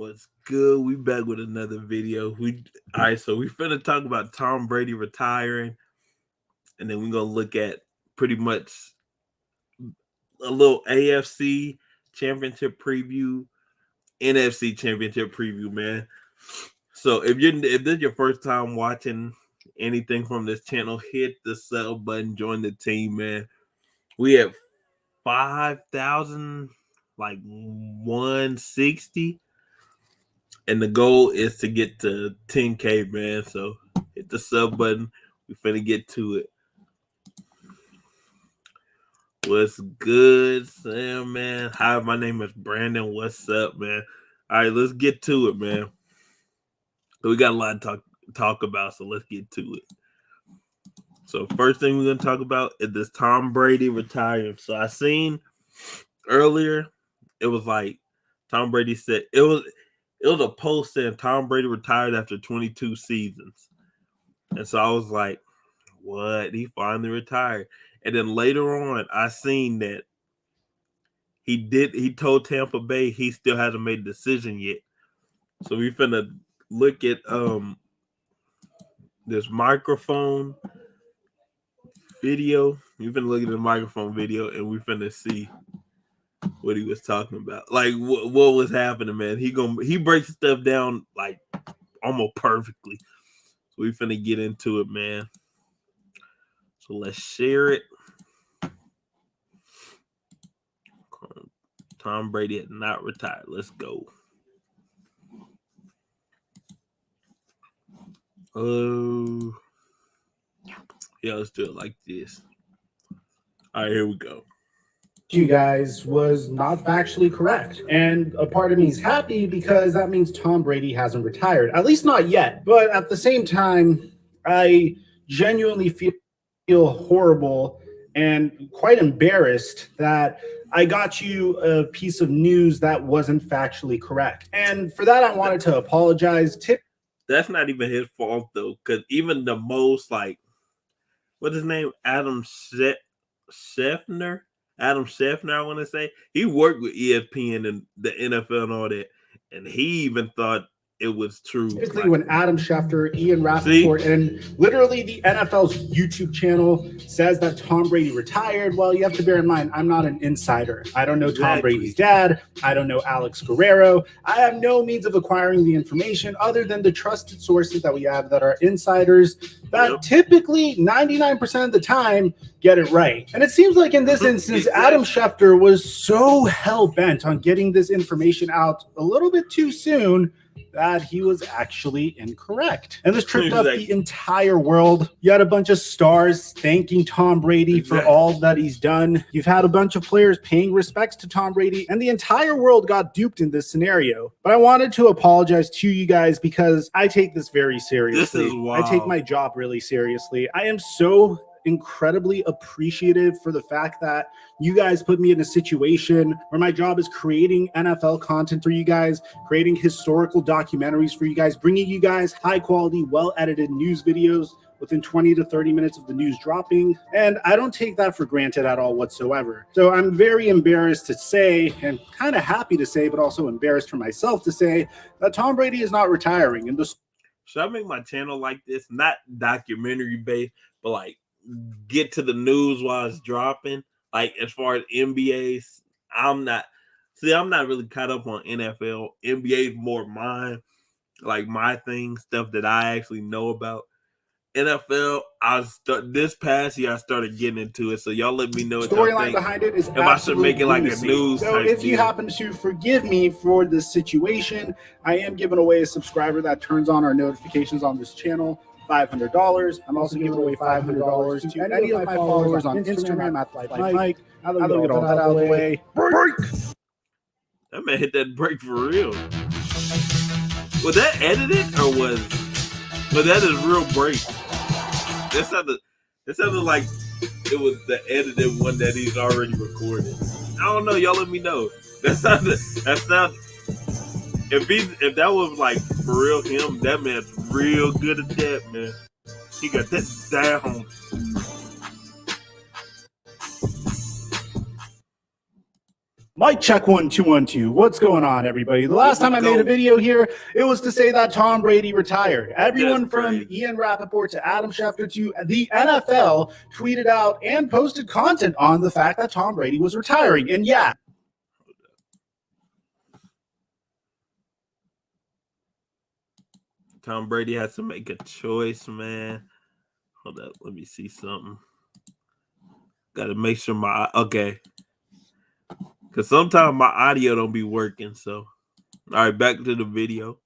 What's good? We back with another video. So we finna talk about Tom Brady retiring, and then we're gonna look at pretty much a little AFC championship preview, NFC championship preview, man. So if this is your first time watching anything from this channel, hit the sub button, join the team, man. We have 5,000 like 160. And the goal is to get to 10K, man. So hit the sub button. We finna get to it. What's good, Sam, man? Hi, my name is Brandon. What's up, man? All right, let's get to it, man. We got a lot to talk about, so let's get to it. So first thing we're gonna talk about is this Tom Brady retiring. So I seen earlier, it was like Tom Brady said it was a post saying Tom Brady retired after 22 seasons. And so I was like, what? He finally retired. And then later on, I seen that he told Tampa Bay he still hasn't made a decision yet. So we finna look at this microphone video. We finna look at the microphone video and we finna see what he was talking about. Like what was happening, man. He breaks stuff down like almost perfectly. So we finna get into it, man. So let's share it. Tom Brady had not retired. Let's go. Oh, yeah, let's do it like this. All right, here we go. You guys was not factually correct. And a part of me is happy because that means Tom Brady hasn't retired, at least not yet. But at the same time, I genuinely feel horrible and quite embarrassed that I got you a piece of news that wasn't factually correct. And for that, I wanted to apologize. That's not even his fault, though, because even the most, like, what's his name? Adam Schefter, I want to say. He worked with ESPN and the NFL and all that, and he even thought it was true. Typically, when Adam Schefter, Ian Rappaport, and literally the NFL's YouTube channel says that Tom Brady retired, well, you have to bear in mind, I'm not an insider. I don't know Tom Brady's dad. I don't know Alex Guerrero. I have no means of acquiring the information other than the trusted sources that we have that are insiders that typically 99% of the time get it right. And it seems like in this instance, Adam Schefter was so hell-bent on getting this information out a little bit too soon that he was actually incorrect. And this tripped up the entire world. You had a bunch of stars thanking Tom Brady for all that he's done. You've had a bunch of players paying respects to Tom Brady, and the entire world got duped in this scenario. But I wanted to apologize to you guys because I take this very seriously. This is wild. I take my job really seriously. I am so incredibly appreciative for the fact that you guys put me in a situation where my job is creating NFL content for you guys, creating historical documentaries for you guys, bringing you guys high quality, well-edited news videos within 20 to 30 minutes of the news dropping. And I don't take that for granted at all whatsoever. So I'm very embarrassed to say, and kind of happy to say, but also embarrassed for myself to say, that Tom Brady is not retiring. And should I make my channel like this? Not documentary based, but like get to the news while it's dropping. Like as far as NBA's, I'm not really caught up on NFL. NBA is more mine, like my thing, stuff that I actually know about. NFL, this past year I started getting into it, so y'all let me know what y'all think. Storyline behind it is if I should make it like lunacy. a news. So if you happen to forgive me for this situation, I am giving away a subscriber that turns on our notifications on this channel. $500. I'm also giving away $500 to any of my followers on Instagram at FlightMike. Now that we get all that out of the way, break! That man hit that break for real. Was that edited or was? But that is real break. That sounded like it was the edited one that he's already recorded. I don't know. Y'all let me know. That sounded. If that was like for real him, that man's real good at that, man. He got that down. Mic check 1 2 1 2. What's going on, everybody? The last time I made a video here, it was to say that Tom Brady retired. Everyone from Ian Rappaport to Adam Schefter to the NFL tweeted out and posted content on the fact that Tom Brady was retiring. And yeah. Tom Brady has to make a choice, man. Hold up, let me see something. Got to make sure my okay, because sometimes my audio don't be working. So, all right, back to the video.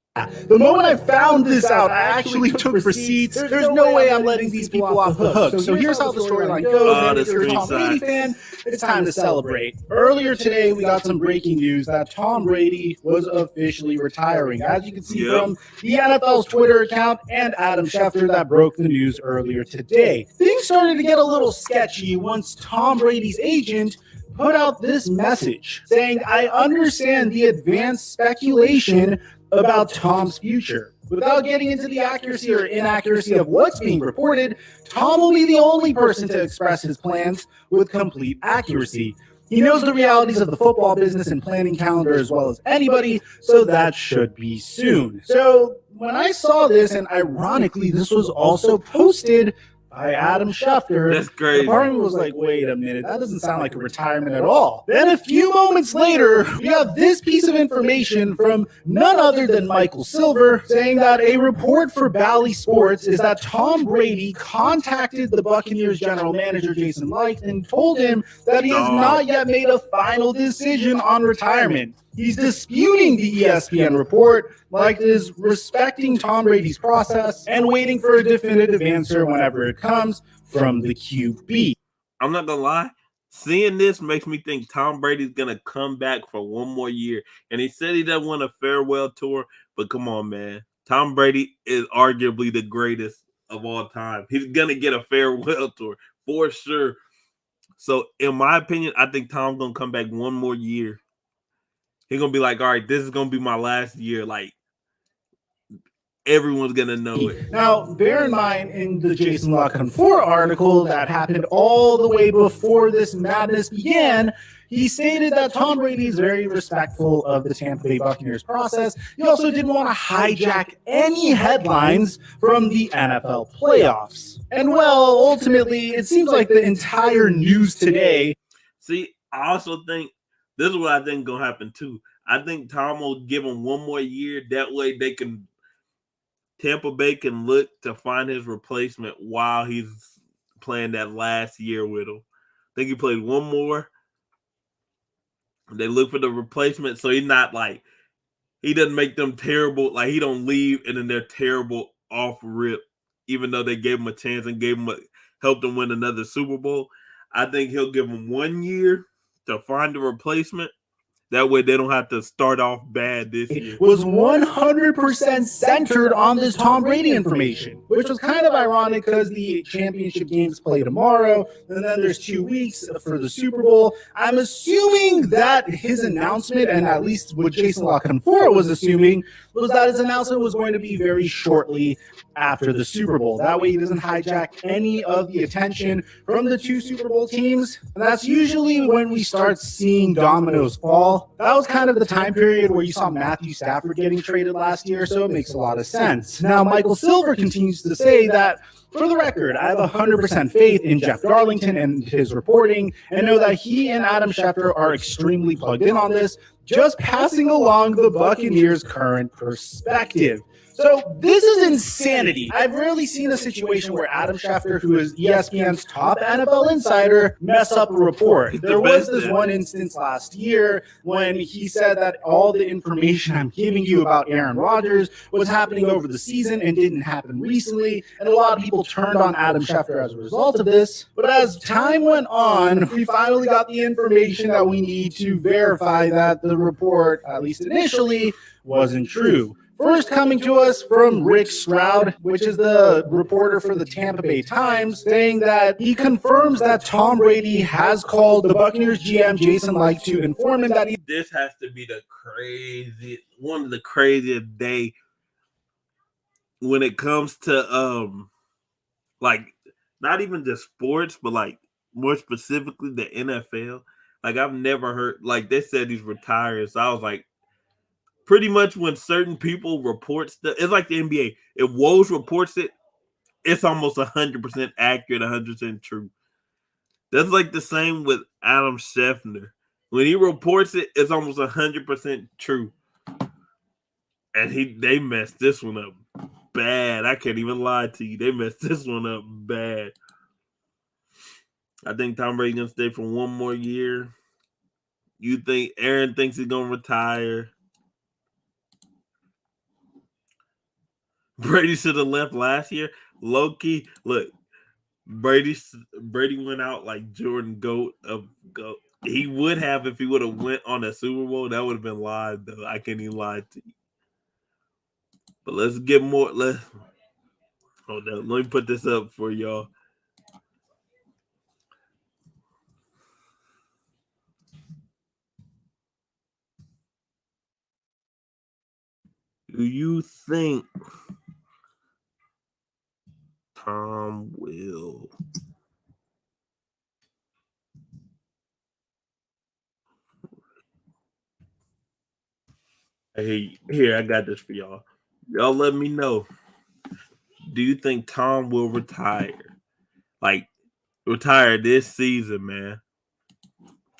The moment I found this out, I actually took receipts. There's no way I'm letting these people off the hook. So here's how the storyline goes. And if you're a Tom Brady fan, it's time to celebrate. Earlier today, we got some breaking news that Tom Brady was officially retiring. As you can see from the NFL's Twitter account and Adam Schefter that broke the news earlier today. Things started to get a little sketchy once Tom Brady's agent put out this message saying, "I understand the advanced speculation about Tom's future. Without getting into the accuracy or inaccuracy of what's being reported, Tom will be the only person to express his plans with complete accuracy. He knows the realities of the football business and planning calendar as well as anybody, so that should be soon." So when I saw this, and ironically, this was also posted by Adam Schefter, that's crazy. The part of me was like, wait a minute, that doesn't sound like a retirement at all. Then a few moments later, we have this piece of information from none other than Michael Silver saying that a report for Bally Sports is that Tom Brady contacted the Buccaneers general manager Jason Licht and told him that he has not yet made a final decision on retirement. He's disputing the ESPN report. Licht is respecting Tom Brady's process and waiting for a definitive answer whenever it comes from the QB. I'm not gonna lie, seeing this makes me think Tom Brady's gonna come back for one more year. And he said he doesn't want a farewell tour, but come on, man. Tom Brady is arguably the greatest of all time. He's gonna get a farewell tour for sure. So, in my opinion, I think Tom's gonna come back one more year. He's gonna be like, all right, this is gonna be my last year. Like, everyone's gonna know it. Now, bear in mind, in the Jason La Canfora article that happened all the way before this madness began, he stated that Tom Brady is very respectful of the Tampa Bay Buccaneers process. He also didn't want to hijack any headlines from the NFL playoffs. And well, ultimately, it seems like the entire news today. See, I also think this is what I think gonna happen too. I think Tom will give him one more year. That way Tampa Bay can look to find his replacement while he's playing that last year with him. I think he played one more. They look for the replacement, so he's not like, he doesn't make them terrible. Like, he don't leave and then they're terrible off rip, even though they gave him a chance and helped him win another Super Bowl. I think he'll give him 1 year to find a replacement. That way they don't have to start off bad this year. Was 100% centered on this Tom Brady information, which was kind of ironic because the championship games play tomorrow, and then there's 2 weeks for the Super Bowl. I'm assuming that his announcement, and at least what Jason La Canfora was assuming, was that his announcement was going to be very shortly after the Super Bowl. That way he doesn't hijack any of the attention from the two Super Bowl teams. And that's usually when we start seeing dominoes fall. That was kind of the time period where you saw Matthew Stafford getting traded last year, so it makes a lot of sense. Now, Michael Silver continues to say that, for the record, I have 100% faith in Jeff Darlington and his reporting, and know that he and Adam Schefter are extremely plugged in on this, just passing along the Buccaneers' current perspective. So this is insanity. I've rarely seen a situation where Adam Schefter, who is ESPN's top NFL insider, mess up a report. There was this one instance last year when he said that all the information I'm giving you about Aaron Rodgers was happening over the season and didn't happen recently, and a lot of people turned on Adam Schefter as a result of this. But as time went on, we finally got the information that we need to verify that the report, at least initially, wasn't true. First coming to us from Rick Stroud, which is the reporter for the Tampa Bay Times, saying that he confirms that Tom Brady has called the Buccaneers GM Jason Licht to inform him that this has to be one of the craziest day when it comes to like, not even just sports, but like more specifically the NFL. Like I've never heard. Like they said he's retired, so I was like, pretty much when certain people report stuff, it's like the NBA. If Woj reports it, it's almost 100% accurate, 100% true. That's like the same with Adam Schefter. When he reports it, it's almost 100% true. And they messed this one up bad. I can't even lie to you. They messed this one up bad. I think Tom Brady's gonna stay for one more year. You think Aaron thinks he's gonna retire? Brady should have left last year. Low key, look, Brady went out like Jordan Goat of Goat. He would have if he would have went on a Super Bowl. That would have been live though. I can't even lie to you. But let's get more. Hold on. Let me put this up for y'all. Do you think Tom will? Hey, here, I got this for y'all. Y'all let me know. Do you think Tom will retire? Like, retire this season, man.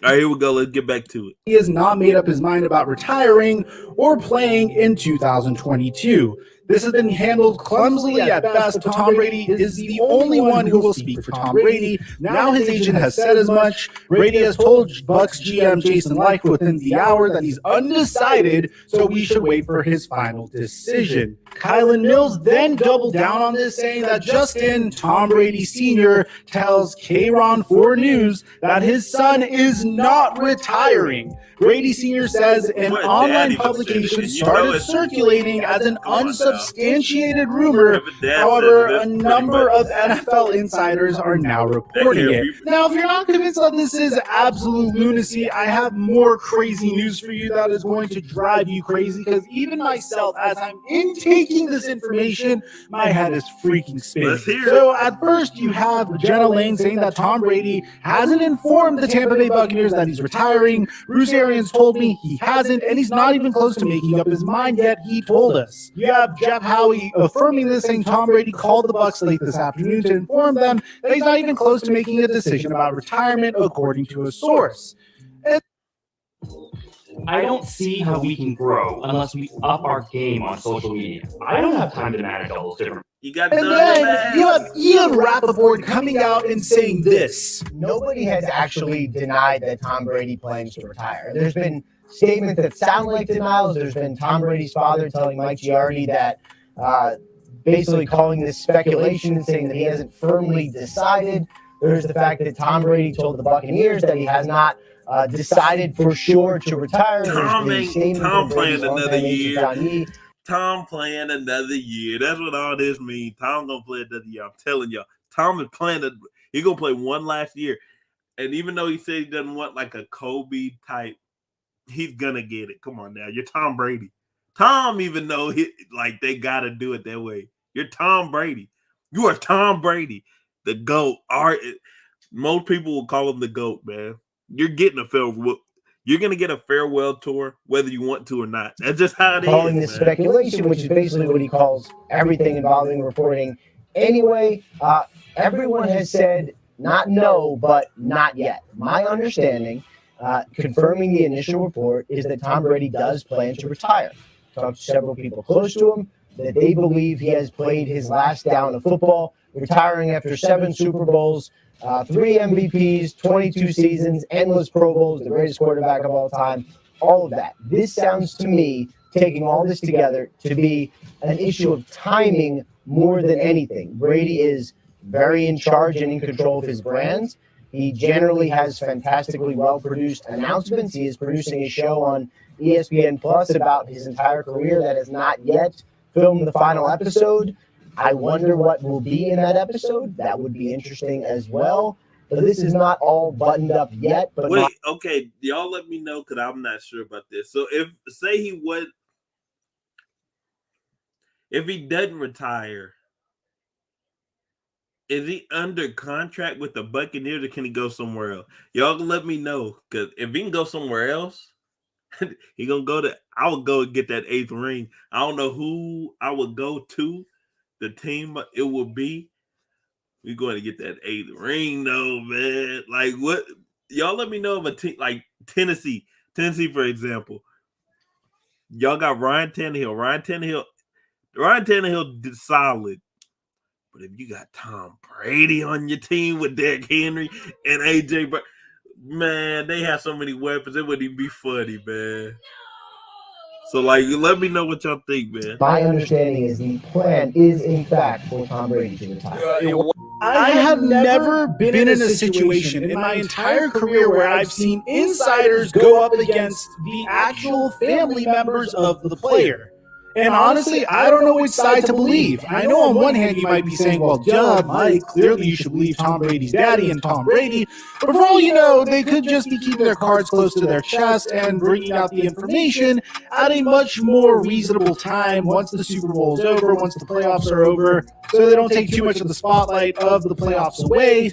All right, here we go. Let's get back to it. He has not made up his mind about retiring or playing in 2022. This has been handled clumsily at best, but Tom Brady is the only one who will speak for Tom Brady. Now his agent has said as much. Brady has told Bucs GM Jason Licht within the hour that he's undecided, so we should wait for his final decision. Kylan Mills then doubled down on this, saying that Justin, Tom Brady Sr., tells K-Ron 4 News that his son is not retiring. Brady Sr. says an online publication started circulating as an unsubstantiated rumor. However, a number of NFL insiders are now reporting it. Now, if you're not convinced that this is absolute lunacy, I have more crazy news for you that is going to drive you crazy, because even myself, as I'm intaking this information, my head is freaking spinning. So at first, you have Jenna Lane saying that Tom Brady hasn't informed the Tampa Bay Buccaneers that he's retiring. Bruce Arians told me he hasn't, and he's not even close to making up his mind yet. He told us. You have Jeff Howie affirming this, saying Tom Brady called the Bucs late this afternoon to inform them that he's not even close to making a decision about retirement, according to a source. I don't see how we can grow unless we up our game on social media. I don't have time to manage all those different. And then you have Ian Rappaport coming out and saying this. Nobody has actually denied that Tom Brady plans to retire. There's been statements that sound like denials. There's been Tom Brady's father telling Mike Giardi that basically calling this speculation and saying that he hasn't firmly decided. There's the fact that Tom Brady told the Buccaneers that he has not decided for sure to retire. Tom playing another year. Tom playing another year. That's what all this means. Tom gonna play another year. I'm telling y'all. Tom is playing. He gonna play one last year. And even though he said he doesn't want like a Kobe type, he's gonna get it. Come on now. You're Tom Brady. Tom even know like they gotta do it that way. You're Tom Brady. You are Tom Brady, the GOAT. Most people will call him the GOAT, man. You're getting a farewell. You're gonna get a farewell tour, whether you want to or not. That's just how it is. Calling this speculation, which is basically what he calls everything involving reporting. Anyway, everyone has said not no, but not yet. My understanding, confirming the initial report, is that Tom Brady does plan to retire. Talked to several people close to him that they believe he has played his last down of football, retiring after 7 Super Bowls, 3 MVPs, 22 seasons, endless Pro Bowls, the greatest quarterback of all time, all of that. This sounds to me, taking all this together, to be an issue of timing more than anything. Brady is very in charge and in control of his brands. He generally has fantastically well-produced announcements. He is producing a show on ESPN Plus about his entire career that has not yet filmed the final episode. I wonder what will be in that episode. That would be interesting as well. But this is not all buttoned up yet. But wait, okay, y'all let me know because I'm not sure about this. So if he doesn't retire, Is he under contract with the Buccaneers or can he go somewhere else? Y'all can let me know, because if he can go somewhere else, he gonna go to. I would go and get that 8th ring. I don't know who I would go to. The team it will be. We're going to get that 8th ring, though, man. Like what? Y'all let me know of a team like Tennessee. Tennessee, for example. Y'all got Ryan Tannehill. Ryan Tannehill did solid. But if you got Tom Brady on your team with Derrick Henry and AJ, man, they have so many weapons. It wouldn't even be funny, man. So, like, let me know what y'all think, man. My understanding is the plan is, in fact, for Tom Brady to retire. I have never been in a situation in my entire career where I've seen insiders go up against the actual family members of the player. And honestly, I don't know which side to believe. I know on one hand you might be saying, well, duh, Mike, clearly you should believe Tom Brady's daddy and Tom Brady. But for all you know, they could just be keeping their cards close to their chest and bringing out the information at a much more reasonable time once the Super Bowl is over, once the playoffs are over, so they don't take too much of the spotlight of the playoffs away.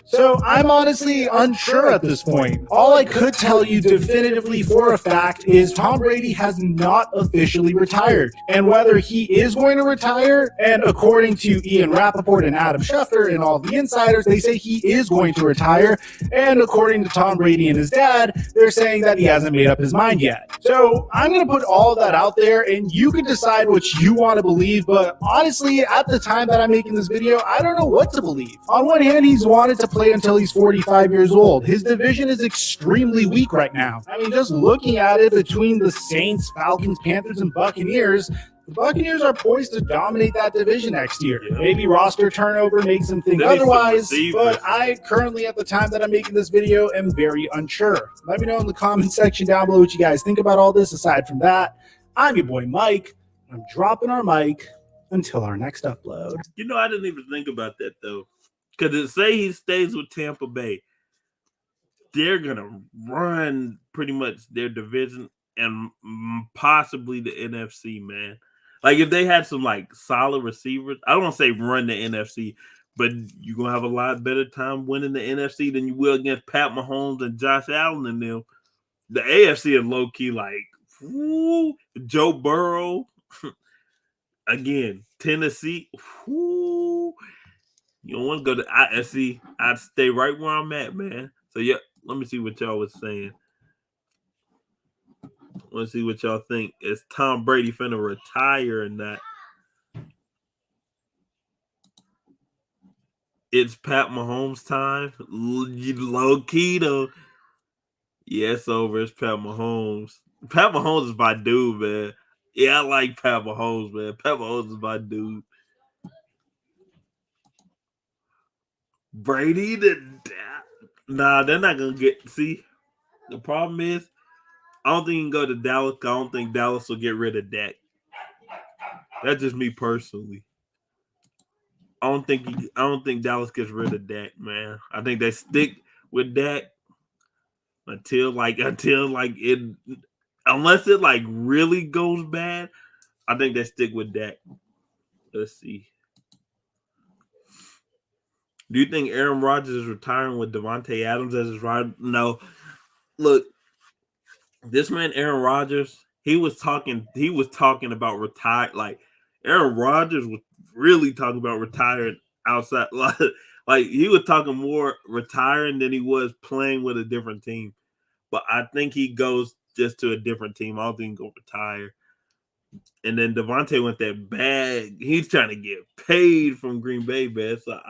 So I'm honestly unsure at this point. All I could tell you definitively for a fact is Tom Brady has not officially retired. And whether he is going to retire, and according to Ian Rappaport and Adam Schefter and all the insiders, they say he is going to retire. And according to Tom Brady and his dad, they're saying that he hasn't made up his mind yet. So I'm going to put all of that out there and you can decide what you want to believe. But honestly, at the time that I'm making this video, I don't know what to believe. On one hand, he's wanted to play until he's 45 years old. His division is extremely weak right now. I mean, just looking at it between the Saints, Falcons, Panthers, and Buccaneers, the Buccaneers are poised to dominate that division next year. Maybe roster turnover makes them think otherwise, but I currently, at the time that I'm making this video, am very unsure. Let me know in the comment section down below what you guys think about all this. Aside from that, I'm your boy Mike. I'm dropping our mic until our next upload. You know, I didn't even think about that, though. Because it say he stays with Tampa Bay. They're going to run pretty much their division and possibly the NFC, man. Like, if they had some, like, solid receivers, I don't want to say run the NFC, but you're going to have a lot better time winning the NFC than you will against Pat Mahomes and Josh Allen and them. The AFC is low-key, like, whoo, Joe Burrow. Again, Tennessee. Whoo. You don't want to go to ISC. I'd stay right where I'm at, man. So, yeah, let me see what y'all was saying. Let's see what y'all think. Is Tom Brady finna retire or not? It's Pat Mahomes' time. Low key, though. Yeah, it's over. It's Pat Mahomes. Pat Mahomes is my dude, man. Yeah, I like Pat Mahomes, man. Pat Mahomes is my dude. Brady, nah, they're not gonna get. See, the problem is, I don't think he can go to Dallas. I don't think Dallas will get rid of Dak. That's just me personally. I don't think Dallas gets rid of Dak, man. I think they stick with Dak until it, unless it like really goes bad. I think they stick with Dak. Let's see. Do you think Aaron Rodgers is retiring with Devontae Adams as his rider? No. Look, this man Aaron Rodgers, he was talking about retire. Like Aaron Rodgers was really talking about retiring outside. Like he was talking more retiring than he was playing with a different team. But I think he goes just to a different team. I don't think he'll retire. And then Devontae went that bag. He's trying to get paid from Green Bay, man. So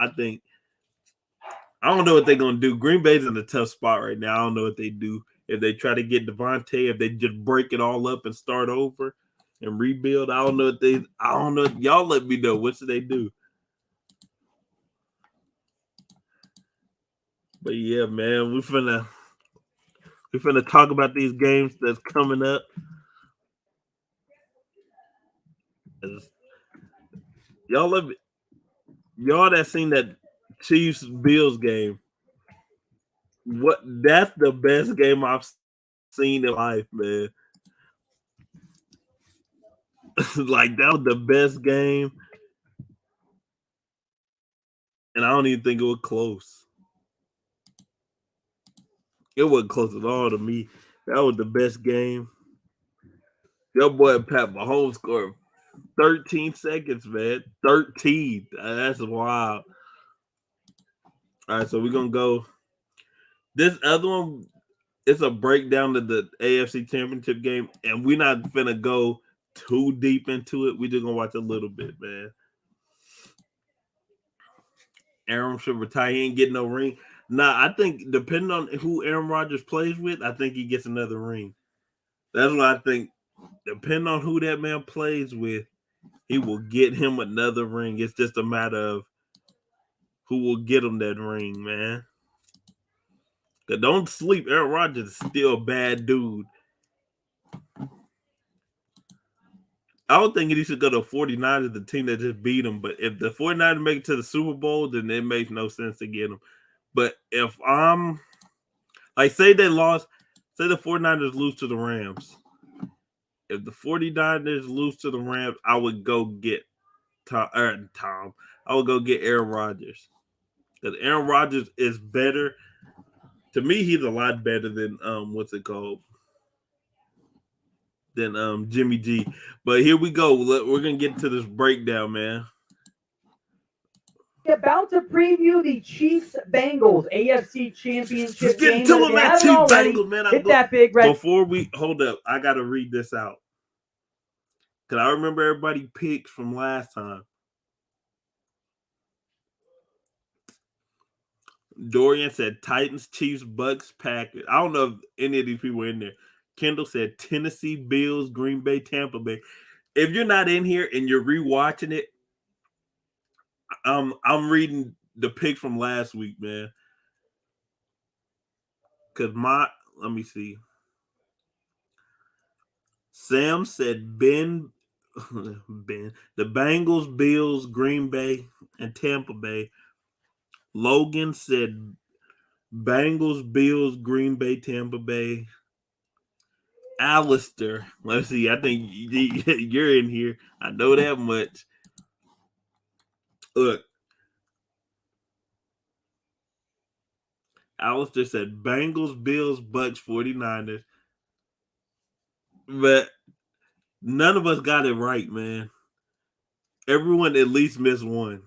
I don't know what they're gonna do. Green Bay's in a tough spot right now. I don't know what they do. If they try to get Devontae, if they just break it all up and start over and rebuild, I don't know. Y'all let me know. What should they do? But yeah, man, we finna talk about these games that's coming up. Y'all that seen that Chiefs Bills game. That's the best game I've seen in life, man. Like that was the best game And I don't even think it was close. It wasn't close at all to me. That was the best game. Your boy Pat Mahomes scored 13 seconds, man. 13. That's wild. All right, so we're going to go. This other one, it's a breakdown of the AFC Championship game, and we're not finna go too deep into it. We're just going to watch a little bit, man. Aaron should retire. He ain't getting no ring. Nah, I think depending on who Aaron Rodgers plays with, I think he gets another ring. That's what I think. Depending on who that man plays with, he will get him another ring. It's just a matter of who will get him that ring, man. Don't sleep. Aaron Rodgers is still a bad dude. I don't think he should go to 49ers, the team that just beat him. But if the 49ers make it to the Super Bowl, then it makes no sense to get him. But if I'm like, say they lost, say the 49ers lose to the Rams. If the 49ers lose to the Rams, I would go get Tom. I would go get Aaron Rodgers. Because Aaron Rodgers is better. To me, he's a lot better than what's it called? Than Jimmy G. But here we go. We're gonna get to this breakdown, man. About to preview the Chiefs Bengals AFC Championship game. Get to him, that Chiefs Bengals, man. Hit that big red. Before we hold up, I gotta read this out. Cause I remember everybody picks from last time. Dorian said Titans, Chiefs, Bucks, Packers. I don't know if any of these people were in there. Kendall said Tennessee, Bills, Green Bay, Tampa Bay. If you're not in here and you're rewatching it, I'm reading the pick from last week, man. Cause let me see. Sam said the Bengals, Bills, Green Bay, and Tampa Bay. Logan said Bengals, Bills, Green Bay, Tampa Bay. Alistair, let's see. I think you're in here. I know that much. Look, Alistair said Bengals, Bills, Bucks, 49ers. But none of us got it right, man. Everyone at least missed one.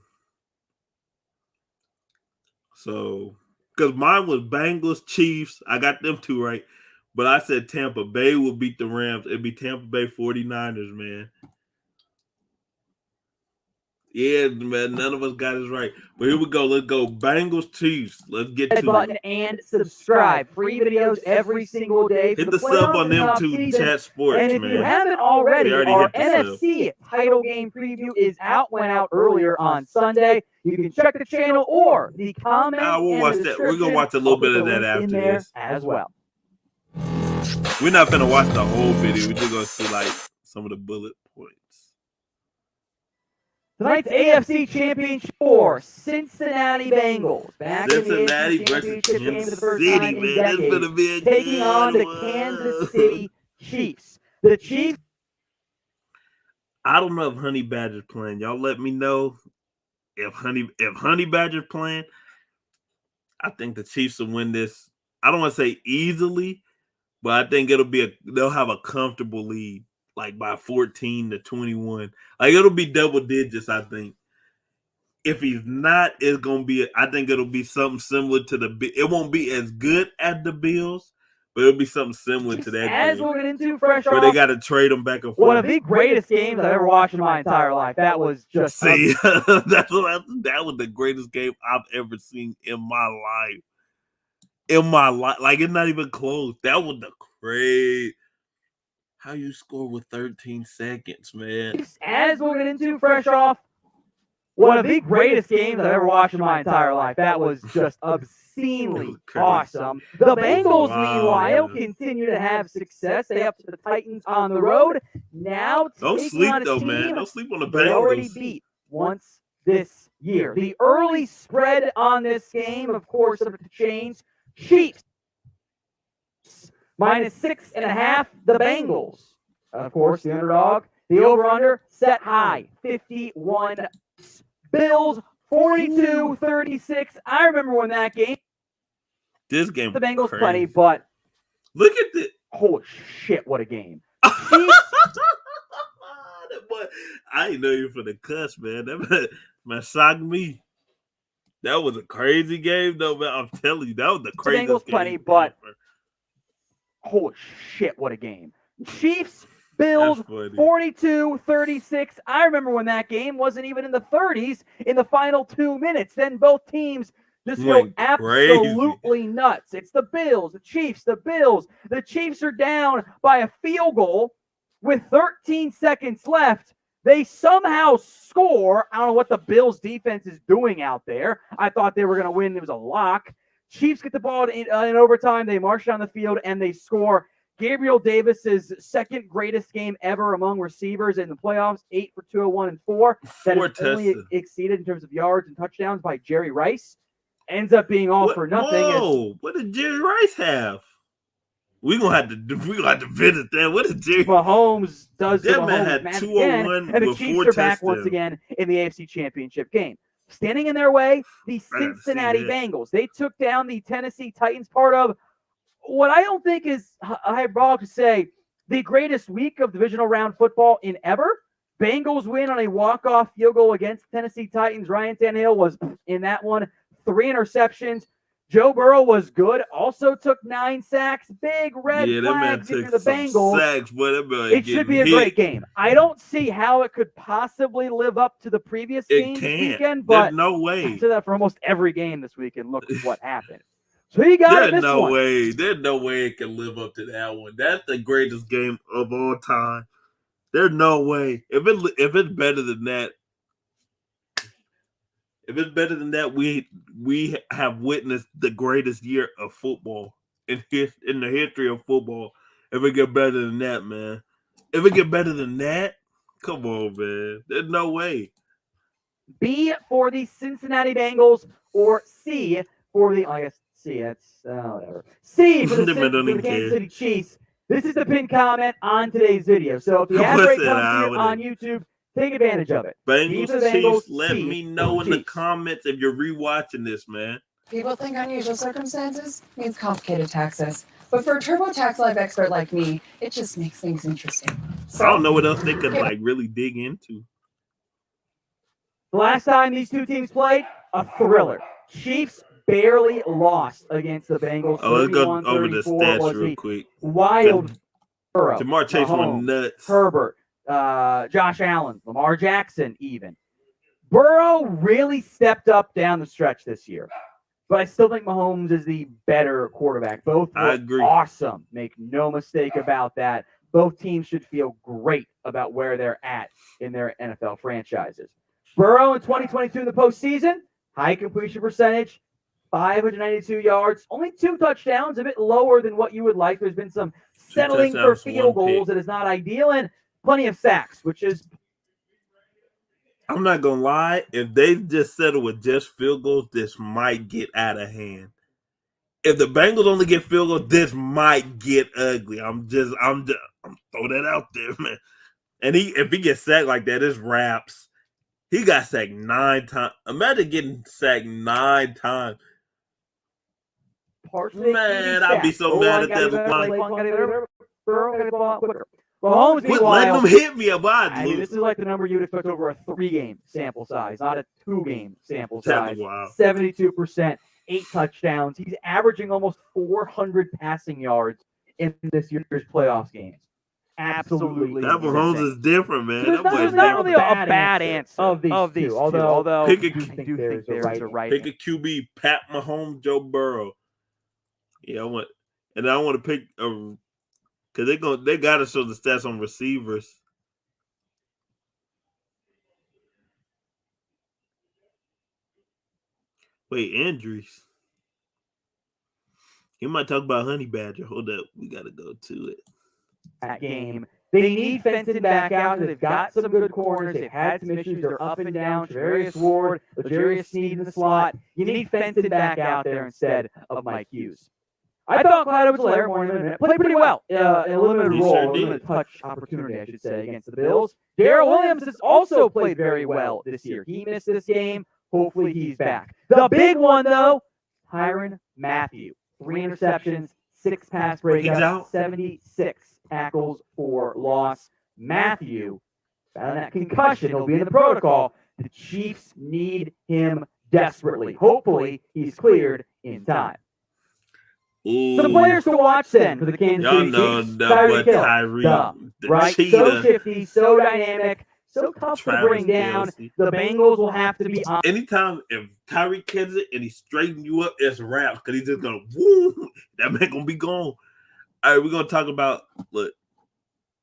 So, because mine was Bengals, Chiefs. I got them two right. But I said Tampa Bay will beat the Rams. It'd be Tampa Bay 49ers, man. Yeah, man, none of us got it right. But here we go. Let's go. Bengals, Chiefs. Let's get to button it. And subscribe. Free videos every single day. Hit the sub on them too, Chat Sports, and if man. you haven't already, We already our hit the NFC title game preview went out earlier on Sunday. You can check the channel or the comments. We'll watch that. We're gonna watch a little bit of that after this as well. We're not gonna watch the whole video. We're just gonna see like some of the bullet points. Tonight's AFC Championship for Cincinnati Bengals. Back Cincinnati in the AFC versus Championship game for the first City, time in man. That's decades, gonna be a taking good on the one. Kansas City Chiefs. The Chiefs. I don't know if Honey Badger's playing. Y'all let me know if Honey Badger's playing. I think the Chiefs will win this. I don't want to say easily, but I think they'll have a comfortable lead, like by 14-21. Like it'll be double digits, I think. If he's not, it's gonna be. I think it'll be something similar to it won't be as good as the Bills, but it'll be something similar to that. As we'll get into fresh where off, they got to trade them back and forth. one of the greatest games I've ever watched in my entire life. That was just that was the greatest game I've ever seen in my life. Like it's not even close. That was the crazy. How you score with 13 seconds, man? As we'll get into fresh off, one of the greatest games I've ever watched in my entire life. That was just obscenely awesome. The Bengals, meanwhile, continue to have success. They up to the Titans on the road. Now, don't sleep though, man. Don't sleep on the Bengals. They already beat once this year. The early spread on this game, of course, subject to change. Chiefs -6.5. The Bengals, of course, the underdog. The over/under set high, 51. Bills 42-36. I remember when that game. This game, the Bengals crazy. plenty, but look at this. Holy shit! What a game! Boy, I ain't know you for the cuss, man. That man shocked me. That was a crazy game, though, man. I'm telling you, that was the craziest Bengals game. plenty, but holy shit! What a game! Chiefs. Bills 42-36. I remember when that game wasn't even in the 30s in the final 2 minutes. Then both teams just go absolutely nuts. It's the Bills, the Chiefs, the Bills. The Chiefs are down by a field goal with 13 seconds left. They somehow score. I don't know what the Bills defense is doing out there. I thought they were going to win. It was a lock. Chiefs get the ball in overtime. They march down the field and they score. Gabriel Davis's second greatest game ever among receivers in the playoffs, 8 for 201 and 4. That is only exceeded in terms of yards and touchdowns by Jerry Rice. Ends up being all for nothing. Whoa! What did Jerry Rice have? We're gonna have to visit that. What did Jerry Mahomes does? That man had 201 and the Chiefs are back once again in the AFC Championship game. Standing in their way, the Cincinnati Bengals. They took down the Tennessee Titans, part of what I don't think is hyperbolic to say the greatest week of divisional round football in ever. Bengals win on a walk-off field goal against Tennessee Titans. Ryan Tannehill was in that one. 3 interceptions. Joe Burrow was good. Also took 9 sacks. Big red flags for the Bengals. Sacks, it should be a great game. I don't see how it could possibly live up to the previous game this weekend, but there's no way. I said that for almost every game this weekend. Look at what happened. So you got There's no way. There's no way it can live up to that one. That's the greatest game of all time. There's no way. If it's better than that, we have witnessed the greatest year of football in the history of football. If it get better than that, man. If it get better than that, come on, man. There's no way. B for the Cincinnati Bengals or C for the C, that's whatever. C for the Kansas City Chiefs. This is the pinned comment on today's video. So if the ad break comes here on YouTube, take advantage of it. Bengals, Chiefs, let me know in the comments if you're rewatching this, man. People think unusual circumstances means complicated taxes. But for a TurboTax Live expert like me, it just makes things interesting. So, I don't know what else they could really dig into. The last time these two teams played, a thriller. Chiefs barely lost against the Bengals. Let's go over the stats real quick. Wild Burrow, Jamar Chase went nuts. Herbert, Josh Allen, Lamar Jackson even. Burrow really stepped up down the stretch this year. But I still think Mahomes is the better quarterback. Both were awesome. Make no mistake about that. Both teams should feel great about where they're at in their NFL franchises. Burrow in 2022 in the postseason, high completion percentage, 592 yards, only 2 touchdowns, a bit lower than what you would like. There's been some settling for field goals that is not ideal, and plenty of sacks, which is... I'm not going to lie. If they just settle with just field goals, this might get out of hand. If the Bengals only get field goals, this might get ugly. I'm throwing that out there, man. And if he gets sacked like that, it's wraps. He got sacked 9 times. Imagine getting sacked 9 times. Man, I'd be so mad at that line. Mahomes, letting them hit me about. I mean, this is like the number you would expect over a 3-game sample size, not a 2-game sample size. Wow. 72%, 8 touchdowns. He's averaging almost 400 passing yards in this year's playoffs games. Absolutely. That Mahomes is different, man. So there's not really a bad answer of these two. Although pick I do think there's a right pick a QB, Pat Mahomes, Joe Burrow. Yeah, I want to pick a. Because they got to show the stats on receivers. Wait, injuries. You might talk about Honey Badger. Hold up. We got to go to it. That game. They need Fenton back out. They've got some good corners. They've had some issues. They're up and down. Travarius Ward, L'Jarius Sneed in the slot. You need Fenton back out there instead of Mike Hughes. I thought Clyde Edwards-Helaire played pretty well in a limited role, a limited touch opportunity, I should say, against the Bills. Darrell Williams has also played very well this year. He missed this game. Hopefully he's back. The big one, though, Tyrann Mathieu. 3 interceptions, 6 pass breakups, 76 tackles for loss. Mathieu, battling that concussion, he'll be in the protocol. The Chiefs need him desperately. Hopefully, he's cleared in time. Ooh. So the players to watch then for the Kansas City Chiefs. Tyreek Hill, right? cheetah. So shifty, so dynamic, so tough to bring down. The Bengals will have to be on. Anytime if Tyreek catches it and he straighten you up, it's wraps because he's just gonna woo. That man gonna be gone. All right, we're gonna talk about look.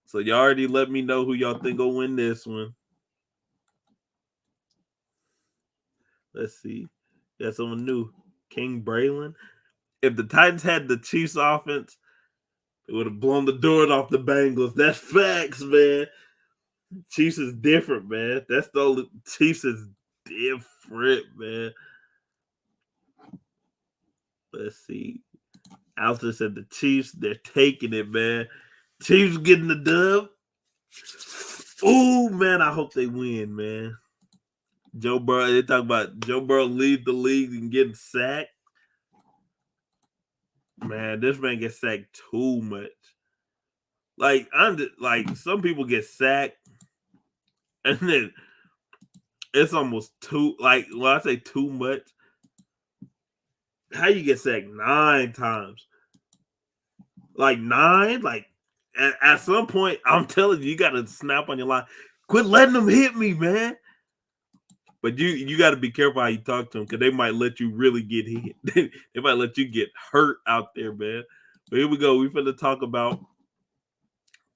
So y'all already let me know who y'all think will win this one. Let's see. Got someone new. King Braylon. If the Titans had the Chiefs offense, it would have blown the doors off the Bengals. That's facts, man. Chiefs is different, man. That's the only Chiefs is different, man. Let's see. Alster said the Chiefs, they're taking it, man. Chiefs getting the dub. Oh, man, I hope they win, man. Joe Burrow, they talk about Joe Burrow lead the league and getting sacked. Man, this man gets sacked too much. Like, some people get sacked, and then it's almost too, I say too much. How you get sacked 9 times? 9? At some point, I'm telling you, you got to snap on your line. Quit letting them hit me, man. But you got to be careful how you talk to them because they might let you really get hit. They might let you get hurt out there, man. But here we go. We finna talk about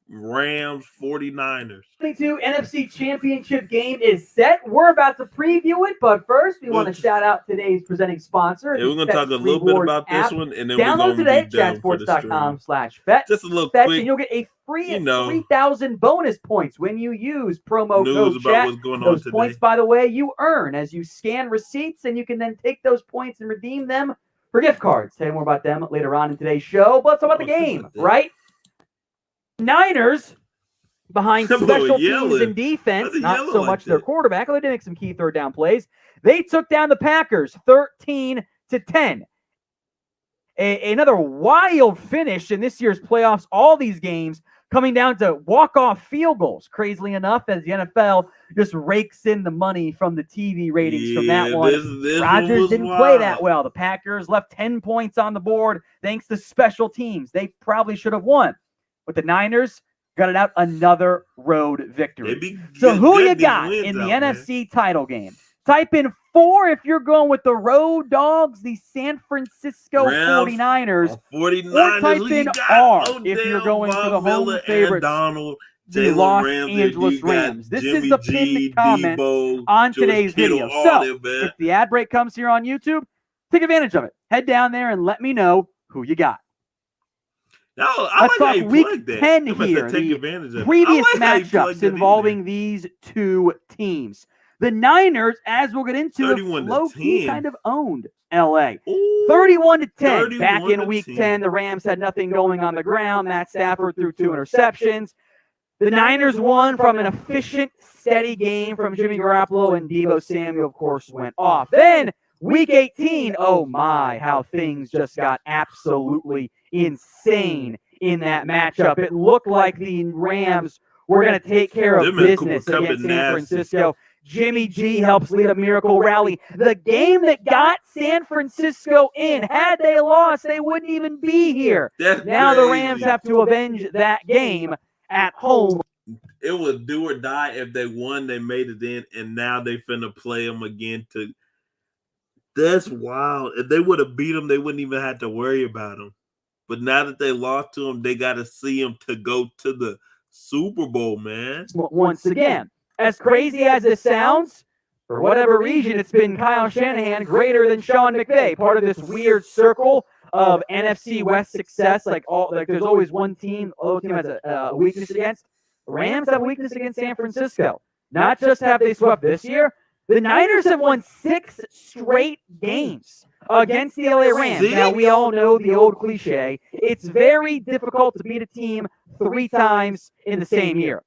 Rams 49ers. 22 NFC Championship game is set. We're about to preview it, but first we want to shout out today's presenting sponsor. Yeah, we're going to talk a little bit about this one, and then download we're today, be done chatsports.com/bet. Just a little quick, quick, and you'll get a free 3,000 bonus points when you use promo code about chat. what's going on those today. Points, by the way, you earn as you scan receipts, and you can then take those points and redeem them for gift cards. Tell you more about them later on in today's show. But let's talk about the game, right? Niners behind special teams and defense, not so much their quarterback, although they did make some key third down plays. They took down the Packers 13-10. Another wild finish in this year's playoffs. All these games coming down to walk-off field goals. Crazily enough, as the NFL just rakes in the money from the TV ratings from that one. Rodgers didn't play that well. The Packers left 10 points on the board thanks to special teams. They probably should have won. But the Niners got it out another road victory. So who you got in the NFC title game? Type in 4 if you're going with the road dogs, the San Francisco 49ers. Or type in R if you're going for the home favorites, the Los Angeles Rams. This is the pinned comment on today's video. So if the ad break comes here on YouTube, take advantage of it. Head down there and let me know who you got. Let's talk week 10 here. The previous matchups involving these two teams. The Niners, as we'll get into, low-key kind of owned LA. 31-10. Back in week 10, the Rams had nothing going on the ground. Matt Stafford threw 2 interceptions. The Niners won from an efficient, steady game from Jimmy Garoppolo, and Deebo Samuel, of course, went off. Then week 18, oh my, how things just got absolutely insane in that matchup. It looked like the Rams were going to take care of business against San Francisco. Jimmy G helps lead a miracle rally. The game that got San Francisco in. Had they lost, they wouldn't even be here. Now the Rams have to avenge that game at home. It was do or die. If they won, they made it in, and now they finna play them again. That's wild. If they would have beat them, they wouldn't even have to worry about them. But now that they lost to them, they got to see them to go to the Super Bowl, man. Once again, as crazy as it sounds, for whatever reason, it's been Kyle Shanahan greater than Sean McVay, part of this weird circle of NFC West success. There's always one team, other team has a weakness against. The Rams have a weakness against San Francisco. Not just have they swept this year, the Niners have won 6 straight games against the LA Rams. Now, we all know the old cliche. It's very difficult to beat a team 3 times in the same year.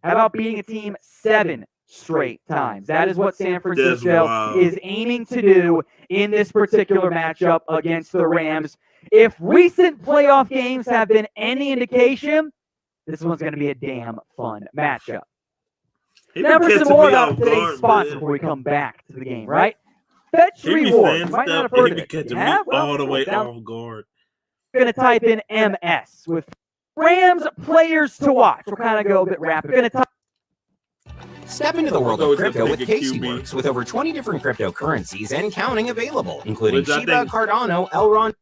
How about beating a team 7 straight times. That is what San Francisco is aiming to do in this particular matchup against the Rams. If recent playoff games have been any indication, this one's going to be a damn fun matchup. Now for some more about today's sponsor before we come back to the game, right? Fetch Rewards. You might not have heard of it. Yeah, well, all the way off guard. Going to type in MS with Rams players to watch. We'll kind of go a bit rapid. Going to type. Step into the world of crypto with Casey Works, with over 20 different cryptocurrencies and counting available, including Shiba, Cardano, Elrond.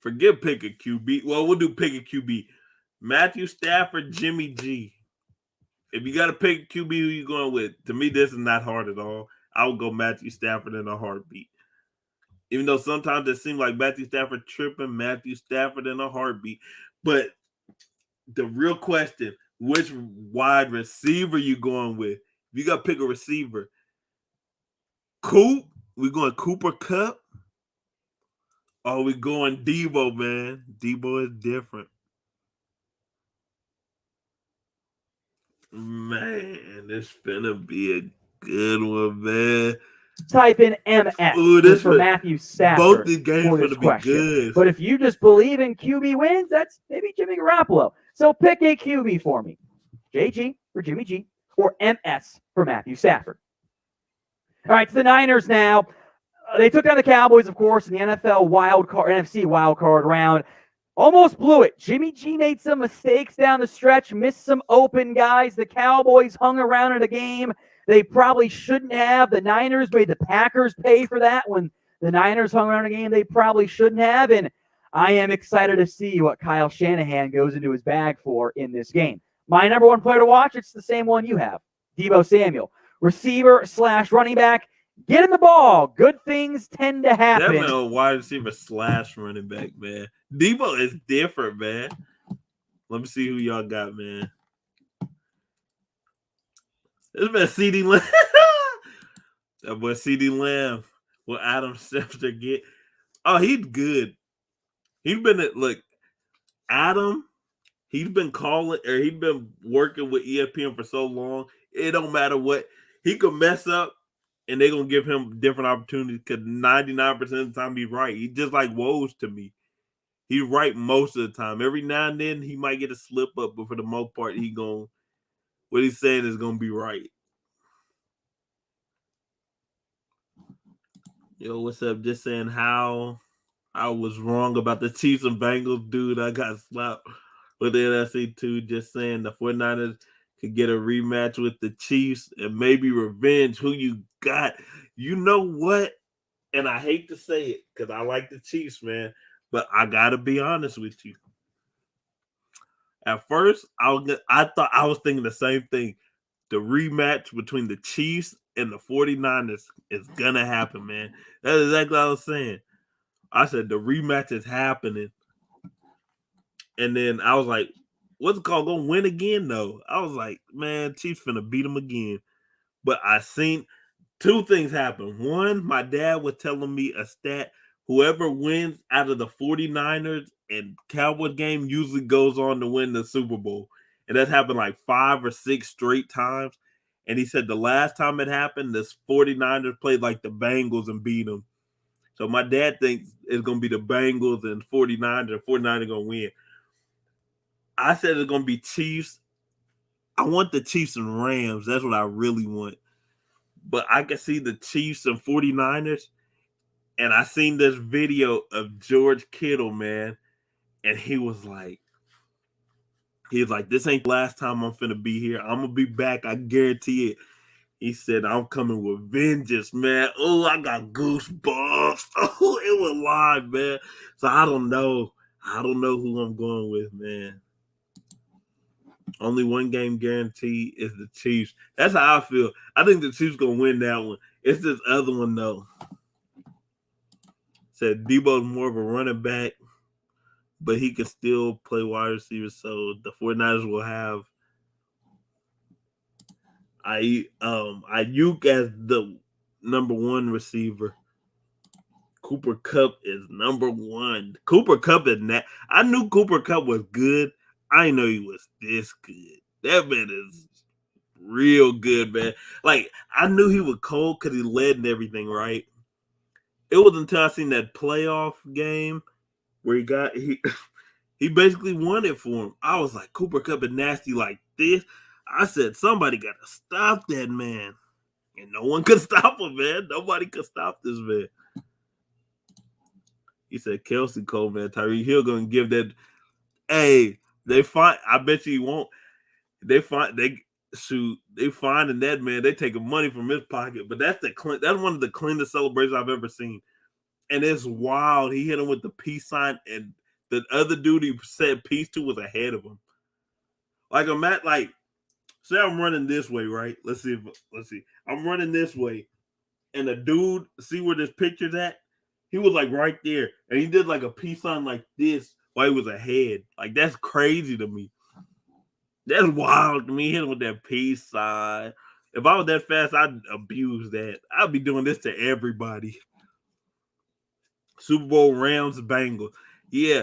Forget pick a QB. Well, we'll do pick a QB. Matthew Stafford, Jimmy G. If you got to pick a QB, who you going with? To me, this is not hard at all. I would go Matthew Stafford in a heartbeat. Even though sometimes it seems like Matthew Stafford tripping, Matthew Stafford in a heartbeat. But the real question, which wide receiver you going with? If you got to pick a receiver, we going Cooper Kupp? Or we going Debo, man? Debo is different. Man, this finna be a good one, man. Type in MS. Ooh, this for Matthew Stafford. Both these games finna be good. But if you just believe in QB wins, that's maybe Jimmy Garoppolo. So pick a QB for me. JG for Jimmy G or MS for Matthew Stafford. All right, to the Niners now. They took down the Cowboys, of course, in the NFC wildcard round. Almost blew it. Jimmy G made some mistakes down the stretch, missed some open guys. The Cowboys hung around in a game they probably shouldn't have. The Niners made the Packers pay for that when the Niners hung around a game they probably shouldn't have. And I am excited to see what Kyle Shanahan goes into his bag for in this game. My number one player to watch, it's the same one you have, Deebo Samuel. Receiver / running back. Get in the ball. Good things tend to happen. Definitely a wide receiver / running back, man. Debo is different, man. Let me see who y'all got, man. This man CeeDee Lamb. That boy CeeDee Lamb. Will Adam Schefter get? Oh, he's good. He's been Adam. He's been working with ESPN for so long. It don't matter what he could mess up. And they're going to give him different opportunities because 99% of the time he's right. He's just like Woj to me. He's right most of the time. Every now and then he might get a slip up, but for the most part, what he's saying is going to be right. Yo, what's up? Just saying how I was wrong about the Chiefs and Bengals. Dude, I got slapped with the NFC too. Just saying the 49ers could get a rematch with the Chiefs and maybe revenge. Who you got? You know what? And I hate to say it because I like the Chiefs, man. But I got to be honest with you. At first, I thought I was thinking the same thing. The rematch between the Chiefs and the 49ers is going to happen, man. That's exactly what I was saying. I said the rematch is happening. And then I was like, what's it called? Gonna win again, though. I was like, man, Chiefs finna beat them again. But I seen two things happen. One, my dad was telling me a stat. Whoever wins out of the 49ers and Cowboys game usually goes on to win the Super Bowl. And that's happened like 5 or 6 straight times. And he said the last time it happened, the 49ers played like the Bengals and beat them. So my dad thinks it's going to be the Bengals and 49ers. And 49ers are going to win. I said it's going to be Chiefs. I want the Chiefs and Rams. That's what I really want. But I can see the Chiefs and 49ers. And I seen this video of George Kittle, man. And he was like, this ain't the last time I'm finna be here. I'm going to be back. I guarantee it. He said, I'm coming with vengeance, man. Oh, I got goosebumps. Oh, it was live, man. So I don't know. I don't know who I'm going with, man. Only one game guarantee is the Chiefs. That's how I feel. I think the Chiefs going to win that one. It's this other one, though. Said Debo's more of a running back, but he can still play wide receiver. So the 49ers will have Ayuk as the number one receiver. Cooper Kupp is number one. Cooper Kupp is not. I knew Cooper Kupp was good. I didn't know he was this good. That man is real good, man. Like, I knew he was cold because he led and everything, right? It wasn't until I seen that playoff game where he basically won it for him. I was like, Cooper Kupp is nasty like this. I said, somebody got to stop that man. And no one could stop him, man. Nobody could stop this man. He said, Kelsey Cole, man. Tyreek Hill going to give that. Hey, I bet you he won't. They finding that man. They taking money from his pocket. But that's one of the cleanest celebrations I've ever seen. And it's wild. He hit him with the peace sign, and the other dude he said peace to was ahead of him. Like say I'm running this way, right? Let's see. I'm running this way, and the dude, see where this picture's at? He was like right there, and he did like a peace sign like this while he was ahead. Like, that's crazy to me. That's wild to me. Hit him with that peace sign. If I was that fast, I'd abuse that. I'd be doing this to everybody. Super Bowl Rams Bengals. Yeah.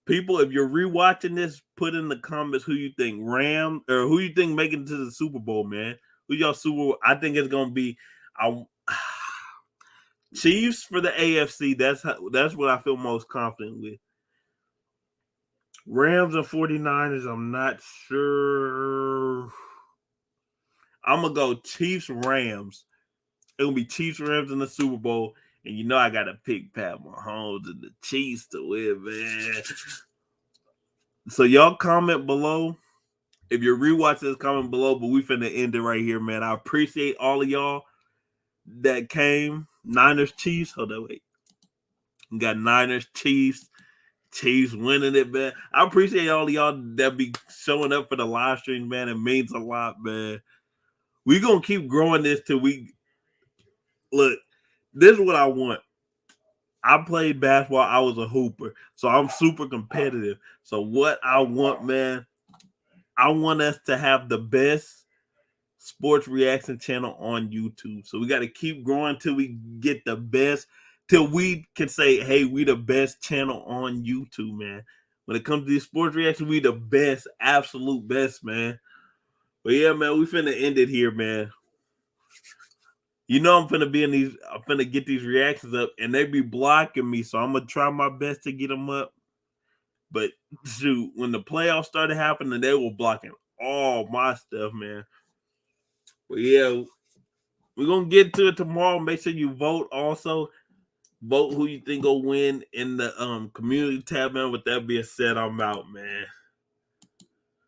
People, if you're rewatching this, put in the comments who you think Rams or who you think making it to the Super Bowl, man. Who y'all Super Bowl? I think it's gonna be Chiefs for the AFC. That's what I feel most confident with. Rams and 49ers, I'm not sure. I'm gonna go Chiefs Rams. It's gonna be Chiefs Rams in the Super Bowl. And you know I got to pick Pat Mahomes and the Chiefs to win, man. So y'all comment below. If you're rewatching this, comment below. But we finna end it right here, man. I appreciate all of y'all that came. Niners, Chiefs. Hold on, wait. We got Niners, Chiefs winning it, man. I appreciate all of y'all that be showing up for the live stream, man. It means a lot, man. We gonna keep growing this till we look. This is what I want. I played basketball. I was a hooper. So I'm super competitive. So what I want, man, I want us to have the best sports reaction channel on YouTube. So we got to keep growing till we get the best, till we can say, hey, we the best channel on YouTube, man. When it comes to these sports reactions, we the best, absolute best, man. But yeah, man, we finna end it here, man. You know I'm finna get these reactions up, and they be blocking me, so I'm gonna try my best to get them up. But shoot, when the playoffs started happening, they were blocking all my stuff, man. But yeah, we're gonna get to it tomorrow. Make sure you vote also. Vote who you think will win in the community tab, man. With that being said, I'm out, man.